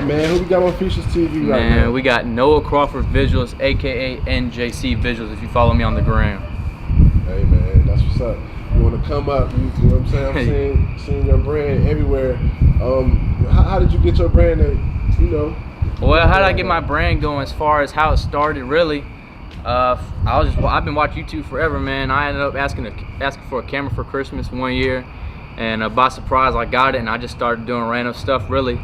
man? Who we got on Features TV right now? Man, we got Noah Crawford Visuals, aka NJC Visuals, if you follow me on the gram. Hey man, that's what's up. You want to come up, you know what I'm saying? I'm seeing your brand everywhere. How did you get your brand Well, how did I get my brand going as far as how it started, really? I've been watching YouTube forever, man. I ended up asking for a camera for Christmas one year, and by surprise I got it, and I just started doing random stuff, really.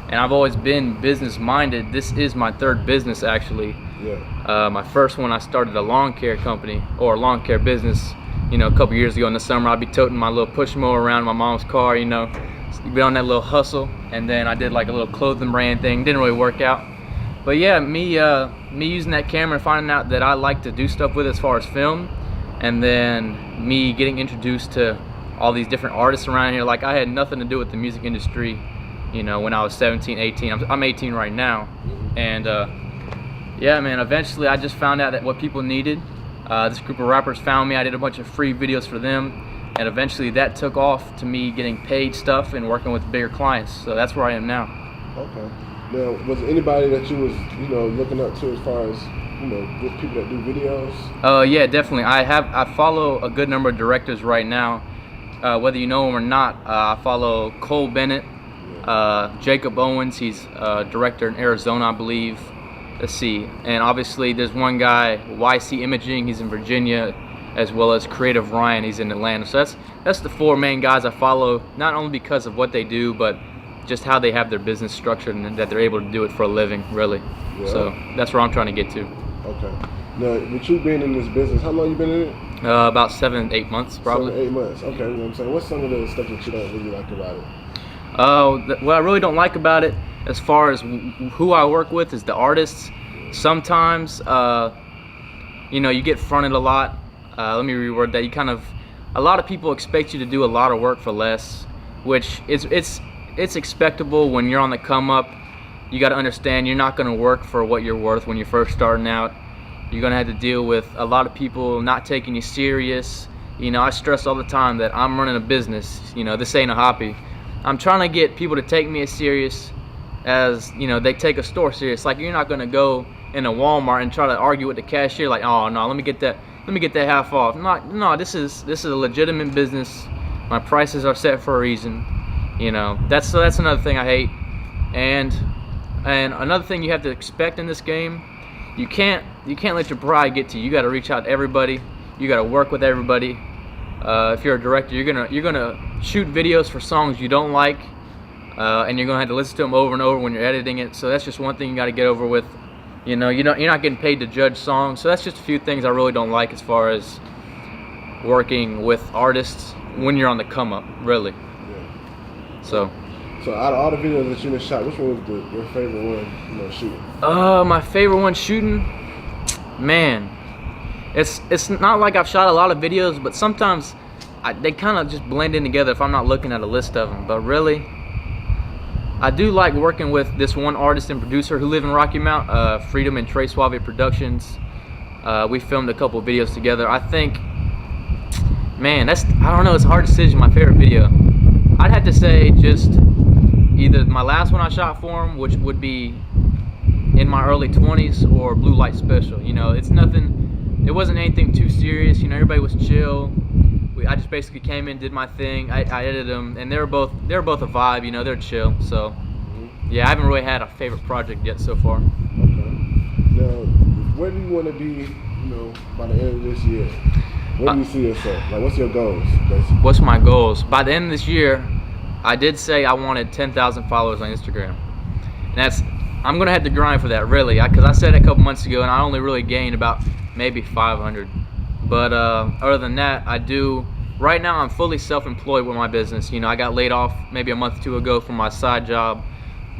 And I've always been business minded. This is my third business, actually. Yeah. My first one, I started a lawn care company, or a lawn care business, a couple years ago in the summer. I'd be toting my little push mower around my mom's car, be on that little hustle. And then I did like a little clothing brand thing. Didn't really work out. But yeah, me using that camera and finding out that I like to do stuff with it as far as film, and then me getting introduced to all these different artists around here. Like, I had nothing to do with the music industry, when I was 17, 18. I'm 18 right now. And yeah, man, eventually I just found out that what people needed. This group of rappers found me. I did a bunch of free videos for them, and eventually that took off to me getting paid stuff and working with bigger clients. So that's where I am now. Okay. Now, was there anybody that you was, looking up to as far as, good people that do videos? Yeah, definitely. I follow a good number of directors right now. Whether you know them or not, I follow Cole Bennett, Jacob Owens. He's a director in Arizona, I believe. Let's see. And obviously there's one guy, YC Imaging. He's in Virginia, as well as Creative Ryan. He's in Atlanta. So that's the four main guys I follow, not only because of what they do, but just how they have their business structured and that they're able to do it for a living, really. Yeah. So that's where I'm trying to get to. Okay. Now, with you being in this business, how long you been in it? About 7, 8 months, probably. 7, 8 months. Okay, you know what I'm saying? What's some of the stuff that you don't really like about it? What I really don't like about it, as far as who I work with, is the artists. Sometimes, you get fronted a lot. Let me reword that. A lot of people expect you to do a lot of work for less, which it's expectable when you're on the come up. You got to understand you're not going to work for what you're worth when you're first starting out. You're going to have to deal with a lot of people not taking you serious. I stress all the time that I'm running a business. This ain't a hobby. I'm trying to get people to take me as serious as, they take a store serious. Like, you're not going to go in a Walmart and try to argue with the cashier like, oh no, let me get that half off. No, this is a legitimate business. My prices are set for a reason. That's another thing I hate. And another thing you have to expect in this game, you can't let your pride get to you. You got to reach out to everybody. You got to work with everybody. If you're a director, you're gonna shoot videos for songs you don't like, and you're gonna have to listen to them over and over when you're editing it. So that's just one thing you got to get over with. You're not getting paid to judge songs. So that's just a few things I really don't like as far as working with artists when you're on the come up, really. Yeah. So out of all the videos that you shot, which one was your favorite one, shooting? My favorite one shooting, man. It's not like I've shot a lot of videos, but sometimes they kind of just blend in together if I'm not looking at a list of them. But really, I do like working with this one artist and producer who live in Rocky Mount, Freedom and Trey Suave Productions. We filmed a couple videos together. I think, man, I don't know, it's a hard decision, my favorite video. I'd have to say just either my last one I shot for him, which would be in my early 20s, or Blue Light Special. It wasn't anything too serious. Everybody was chill. I just basically came in, did my thing. I edited them, and they were both a vibe. They're chill. So yeah, I haven't really had a favorite project yet so far. Okay. Now, where do you want to be, by the end of this year? Where do you see yourself? Like, what's your goals, basically? What's my goals? By the end of this year, I did say I wanted 10,000 followers on Instagram, and I'm gonna have to grind for that, really, because I said it a couple months ago, and I only really gained about maybe 500. But other than that, right now I'm fully self-employed with my business. I got laid off maybe a month or two ago from my side job,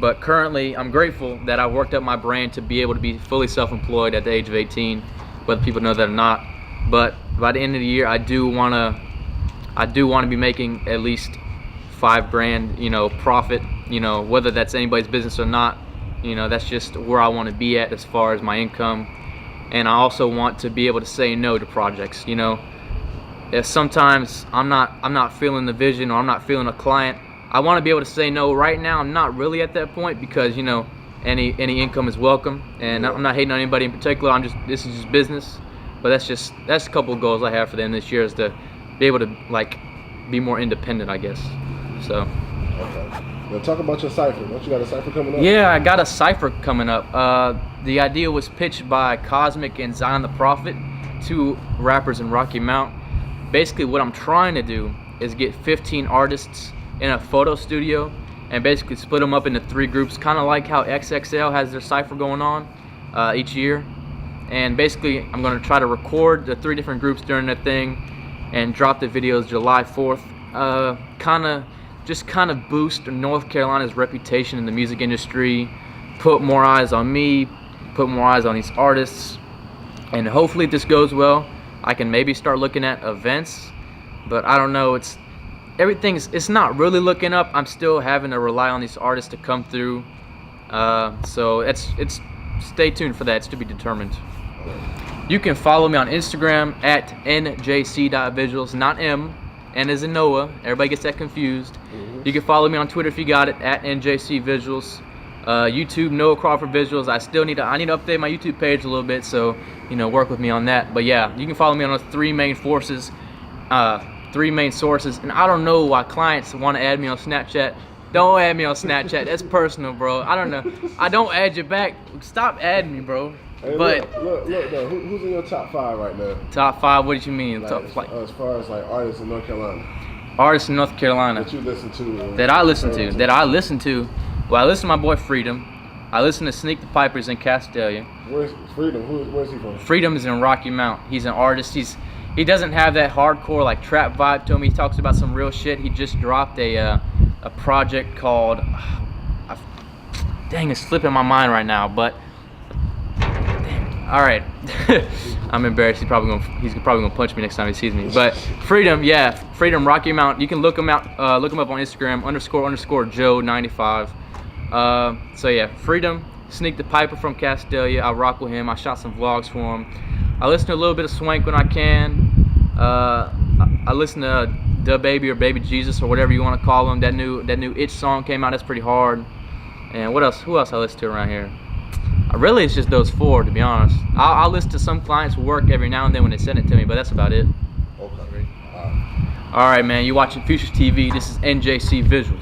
but currently I'm grateful that I worked up my brand to be able to be fully self-employed at the age of 18, whether people know that or not. But by the end of the year, I do want to be making at least $5,000, profit. Whether that's anybody's business or not, that's just where I want to be at as far as my income. And I also want to be able to say no to projects. If sometimes I'm not feeling the vision, or I'm not feeling a client, I want to be able to say no. Right now, I'm not really at that point because, you know, any income is welcome, and I'm not hating on anybody in particular. This is just business, but that's a couple of goals I have for them this year, is to be able to like be more independent, I guess. So. Okay. Now talk about your cipher. Don't you got a cipher coming up? Yeah, I got a cipher coming up. The idea was pitched by Cosmic and Zion the Prophet, 2 rappers in Rocky Mount. Basically, what I'm trying to do is get 15 artists in a photo studio and basically split them up into 3 groups, kind of like how XXL has their cipher going on each year. And basically, I'm going to try to record the 3 different groups during that thing and drop the videos July 4th. Kind of boost North Carolina's reputation in the music industry, put more eyes on me, put more eyes on these artists, and hopefully if this goes well, I can maybe start looking at events. But I don't know, it's not really looking up. I'm still having to rely on these artists to come through. So it's stay tuned for that. It's to be determined. You can follow me on Instagram at njc.visuals, not M. N as in Noah. Everybody gets that confused. You can follow me on Twitter if you got it, at NJC Visuals. YouTube, Noah Crawford Visuals. I need to update my YouTube page a little bit, so you know, work with me on that. But yeah, you can follow me on those 3 main sources. And I don't know why clients want to add me on Snapchat. Don't add me on Snapchat. That's personal, bro. I don't know. I don't add you back. Stop adding me, bro. Hey, but look though, who's in your top 5 right now? Top 5? What did you mean? Like, as far as like artists in North Carolina. Artists in North Carolina. That you listen to. That I listen to. Well, I listen to my boy Freedom. I listen to Sneak the Pipers in Castalia. Where's Freedom? Where's he from? Freedom is in Rocky Mount. He's an artist. He doesn't have that hardcore like trap vibe to him. He talks about some real shit. He just dropped a project called dang, it's slipping my mind right now, but all right. I'm embarrassed. He's probably gonna punch me next time he sees me. But Freedom, yeah, Freedom, Rocky Mount. You can look him out. Look him up on Instagram _ Joe 95. So yeah, Freedom, Sneak the Piper from Castalia. I rock with him. I shot some vlogs for him. I listen to a little bit of Swank when I can. I listen to Da Baby or Baby Jesus or whatever you want to call him. That new Itch song came out. That's pretty hard. And what else? Who else I listen to around here? Really, it's just those 4, to be honest. I'll listen to some clients' work every now and then when they send it to me, but that's about it. Okay. All right, man. You watching Futures TV. This is NJC Visuals.